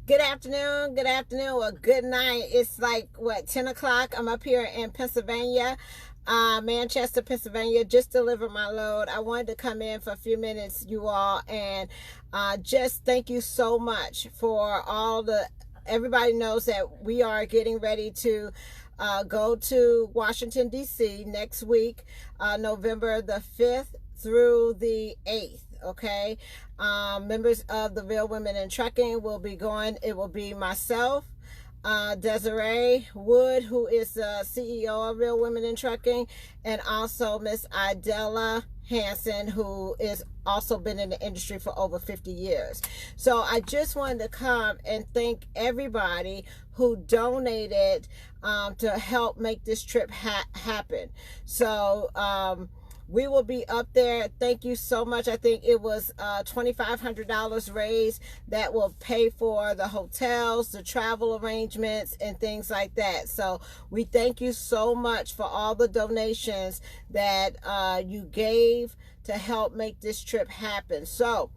Good afternoon, or good night. It's like, what, 10 o'clock? I'm up here in Pennsylvania, Manchester, Pennsylvania. Just delivered my load. I wanted to come in for a few minutes, you all, and just thank you so much for everybody knows that we are getting ready to go to Washington, D.C. next week, November the 5th through the 8th. Okay, members of the Real Women in Trucking will be going. It will be myself, Desiree Wood, who is the CEO of Real Women in Trucking, and also Miss Idella Hansen, who is also been in the industry for over 50 years. So I just wanted to come and thank everybody who donated to help make this trip happen. So we will be up there. Thank you so much. I think it was $2,500 raised that will pay for the hotels, the travel arrangements, and things like that. So we thank you so much for all the donations that you gave to help make this trip happen. So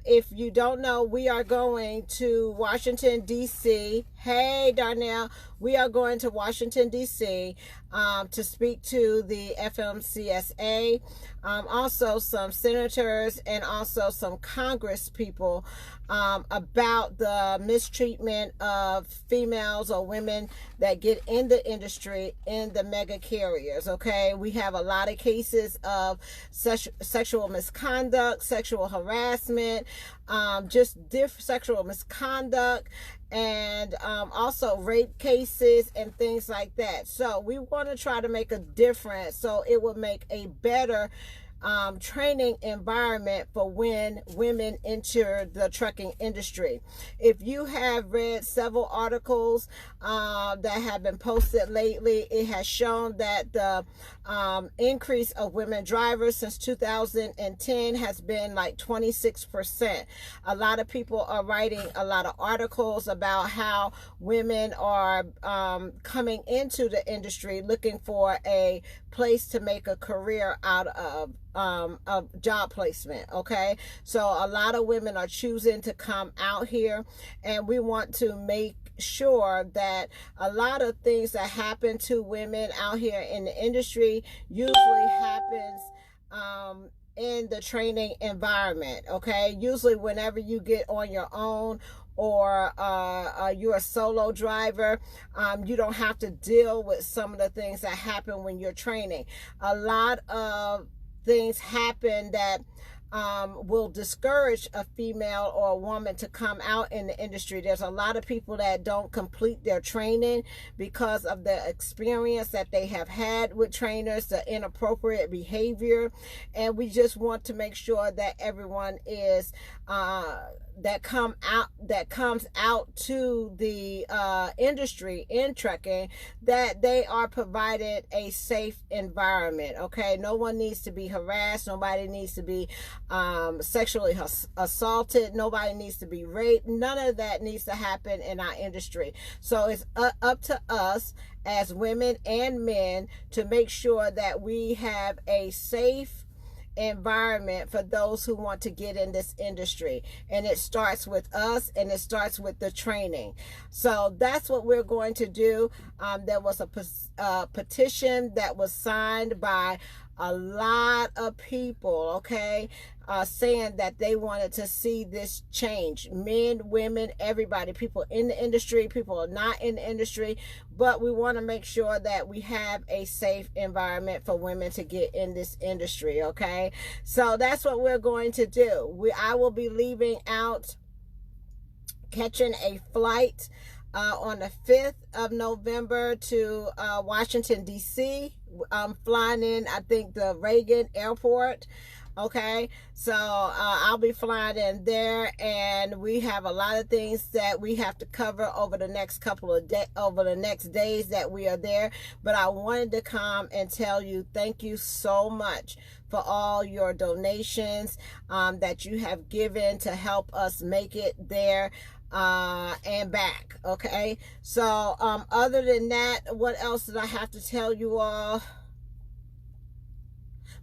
if you don't know, we are going to Washington, D.C. Hey, Darnell, we are going to Washington, D.C. To speak to the FMCSA, also some senators and also some Congress people about the mistreatment of females or women that get in the industry in the mega carriers. Okay, we have a lot of cases of sexual misconduct, sexual harassment, sexual misconduct, and also rape cases and things like that. So we want to try to make a difference so it will make a better training environment for when women enter the trucking industry. If you have read several articles that have been posted lately, it has shown that the increase of women drivers since 2010 has been like 26%. A lot of people are writing a lot of articles about how women are coming into the industry looking for a place to make a career out of job placement. Okay, so a lot of women are choosing to come out here, and we want to make sure that a lot of things that happen to women out here in the industry usually happens in the training environment. Okay, usually whenever you get on your own, or you're a solo driver, you don't have to deal with some of the things that happen when you're training. A lot of things happen that will discourage a female or a woman to come out in the industry. There's a lot of people that don't complete their training because of the experience that they have had with trainers, the inappropriate behavior, and we just want to make sure that everyone is that comes out to the industry in trucking, that they are provided a safe environment. Okay, no one needs to be harassed, nobody needs to be sexually assaulted, nobody needs to be raped. None of that needs to happen in our industry. So it's up to us as women and men to make sure that we have a safe environment for those who want to get in this industry, and it starts with us, and it starts with the training. So that's what we're going to do. There was a petition that was signed by a lot of people, okay, saying that they wanted to see this change. Men, women, everybody, people in the industry, people not in the industry, but we want to make sure that we have a safe environment for women to get in this industry. Okay, so that's what we're going to do. I will be leaving out, catching a flight on the 5th of November to Washington, D.C. I'm flying in, I think, the Reagan Airport. Okay, so I'll be flying in there, and we have a lot of things that we have to cover over the next days that we are there. But I wanted to come and tell you thank you so much for all your donations that you have given to help us make it there and back. Okay, so other than that, what else did I have to tell you all?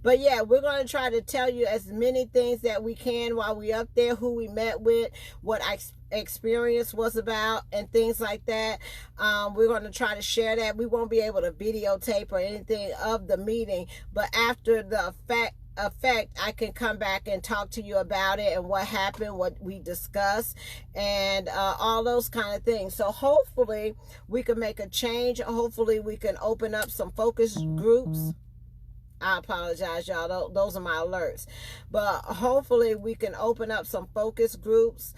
But yeah, we're going to try to tell you as many things that we can while we up there, who we met with, what I experience was about, and things like that. We're going to try to share that. We won't be able to videotape or anything of the meeting, but after the effect, I can come back and talk to you about it and what happened, what we discussed, and all those kind of things. So hopefully we can make a change. Hopefully we can open up some focus groups. I apologize, y'all. Those are my alerts. But hopefully we can open up some focus groups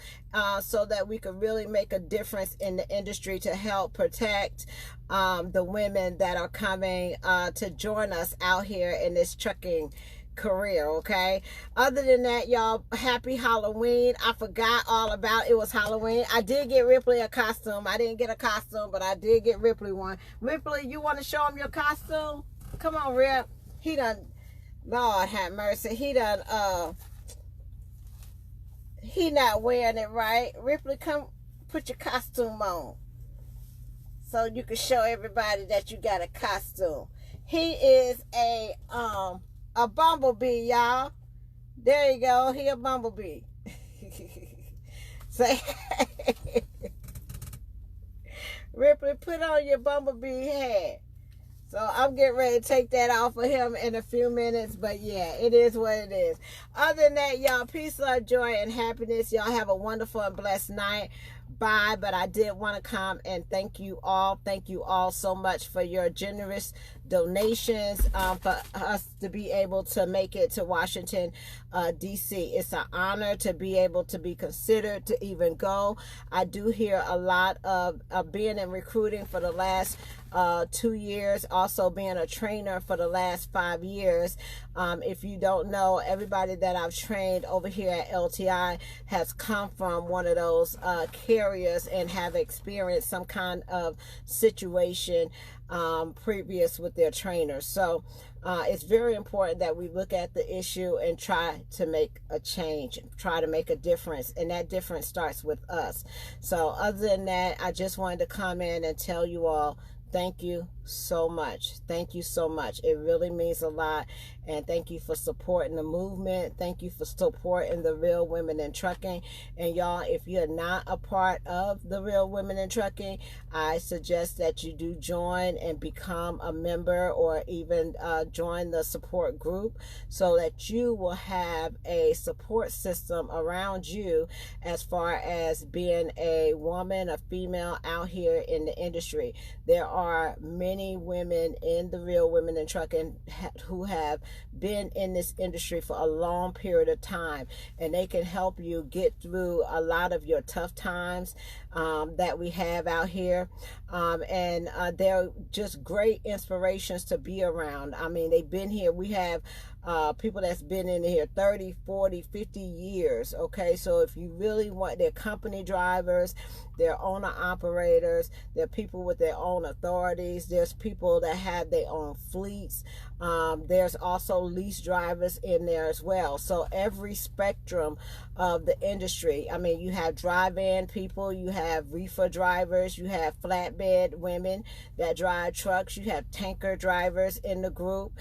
so that we can really make a difference in the industry to help protect the women that are coming to join us out here in this trucking career. Okay, other than that, y'all, happy Halloween. I forgot all about it was Halloween. I did get Ripley a costume. I didn't get a costume, but I did get Ripley one. Ripley, you want to show him your costume? Come on, Rip. He done, Lord have mercy, he done he not wearing it right. Ripley, come put your costume on so you can show everybody that you got a costume. He is a bumblebee, y'all. There you go. He a bumblebee. Say, Ripley, put on your bumblebee hat. So I'm getting ready to take that off of him in a few minutes. But yeah, it is what it is. Other than that, y'all, peace, love, joy, and happiness. Y'all have a wonderful and blessed night. Bye. But I did want to come and thank you all. Thank you all so much for your generous donations for us to be able to make it to Washington, D.C. It's an honor to be able to be considered to even go. I do hear a lot of being in recruiting for the last 2 years, also being a trainer for the last 5 years. If you don't know, everybody that I've trained over here at LTI has come from one of those carriers and have experienced some kind of situation previous with their trainers. So it's very important that we look at the issue and try to make a change, try to make a difference, and that difference starts with us. So other than that, I just wanted to come in and tell you all, thank you so much. Thank you so much. It really means a lot. And thank you for supporting the movement. Thank you for supporting the Real Women in Trucking. And y'all, if you're not a part of the Real Women in Trucking, I suggest that you do join and become a member, or even join the support group, so that you will have a support system around you as far as being a woman, a female out here in the industry. There are many women in the Real Women in Trucking who have been in this industry for a long period of time, and they can help you get through a lot of your tough times that we have out here. And they're just great inspirations to be around. I mean, they've been here. We have people that's been in here 30, 40, 50 years. Okay, so if you really want, they're company drivers, they're owner operators, they're people with their own authorities, there's people that have their own fleets, there's also lease drivers in there as well. So every spectrum of the industry. I mean, you have drive-in people, you have reefer drivers, you have flatbed women that drive trucks, you have tanker drivers in the group,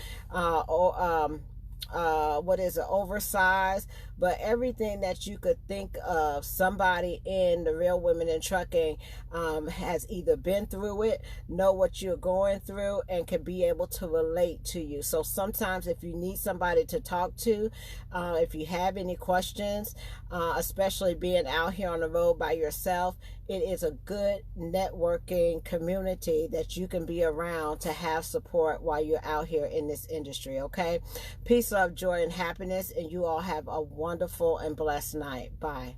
oversized, but everything that you could think of, somebody in the Real Women in Trucking has either been through it, know what you're going through, and can be able to relate to you. So sometimes if you need somebody to talk to, if you have any questions, especially being out here on the road by yourself, it is a good networking community that you can be around to have support while you're out here in this industry. Okay, peace, love, joy, and happiness, and you all have a wonderful and blessed night. Bye.